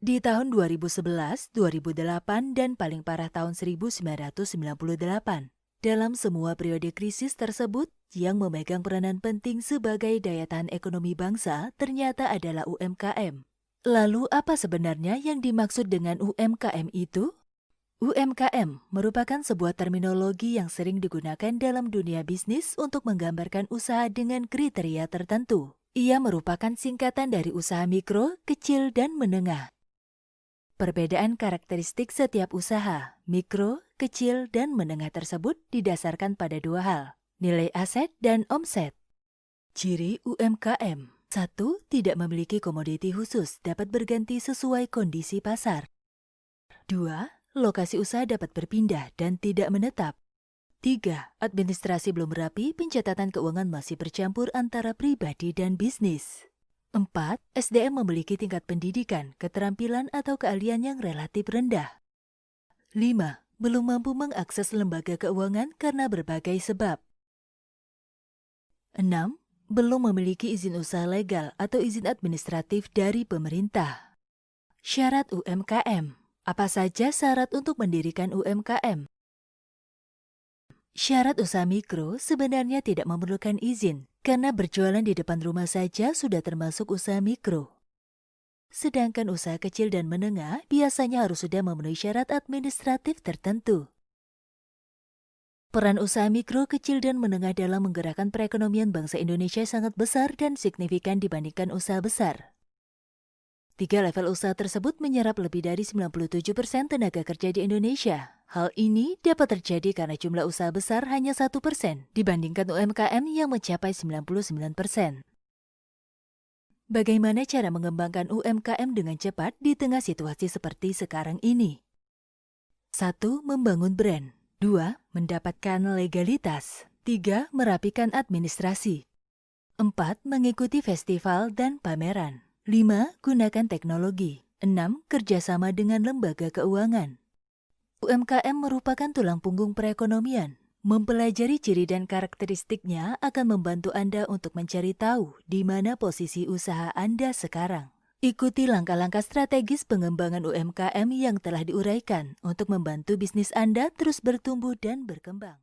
Di tahun 2011, 2008, dan paling parah tahun 1998. Dalam semua periode krisis tersebut, yang memegang peranan penting sebagai daya tahan ekonomi bangsa ternyata adalah UMKM. Lalu apa sebenarnya yang dimaksud dengan UMKM itu? UMKM merupakan sebuah terminologi yang sering digunakan dalam dunia bisnis untuk menggambarkan usaha dengan kriteria tertentu. Ia merupakan singkatan dari usaha mikro, kecil, dan menengah. Perbedaan karakteristik setiap usaha, mikro, kecil, dan menengah tersebut didasarkan pada dua hal, nilai aset dan omset. Ciri UMKM: 1. Tidak memiliki komoditi khusus, dapat berganti sesuai kondisi pasar. 2. Lokasi usaha dapat berpindah dan tidak menetap. 3. Administrasi belum rapi, pencatatan keuangan masih bercampur antara pribadi dan bisnis. 4. SDM memiliki tingkat pendidikan, keterampilan atau keahlian yang relatif rendah. 5. Belum mampu mengakses lembaga keuangan karena berbagai sebab. 6. Belum memiliki izin usaha legal atau izin administratif dari pemerintah. Syarat UMKM. Apa saja syarat untuk mendirikan UMKM? Syarat usaha mikro sebenarnya tidak memerlukan izin, karena berjualan di depan rumah saja sudah termasuk usaha mikro. Sedangkan usaha kecil dan menengah biasanya harus sudah memenuhi syarat administratif tertentu. Peran usaha mikro, kecil, dan menengah dalam menggerakkan perekonomian bangsa Indonesia sangat besar dan signifikan dibandingkan usaha besar. 3 level usaha tersebut menyerap lebih dari 97% tenaga kerja di Indonesia. Hal ini dapat terjadi karena jumlah usaha besar hanya 1% dibandingkan UMKM yang mencapai 99%. Bagaimana cara mengembangkan UMKM dengan cepat di tengah situasi seperti sekarang ini? 1. Membangun brand. 2. Mendapatkan legalitas. 3. Merapikan administrasi. 4. Mengikuti festival dan pameran. 5. Gunakan teknologi. 6. Kerjasama dengan lembaga keuangan. UMKM merupakan tulang punggung perekonomian. Mempelajari ciri dan karakteristiknya akan membantu Anda untuk mencari tahu di mana posisi usaha Anda sekarang. Ikuti langkah-langkah strategis pengembangan UMKM yang telah diuraikan untuk membantu bisnis Anda terus bertumbuh dan berkembang.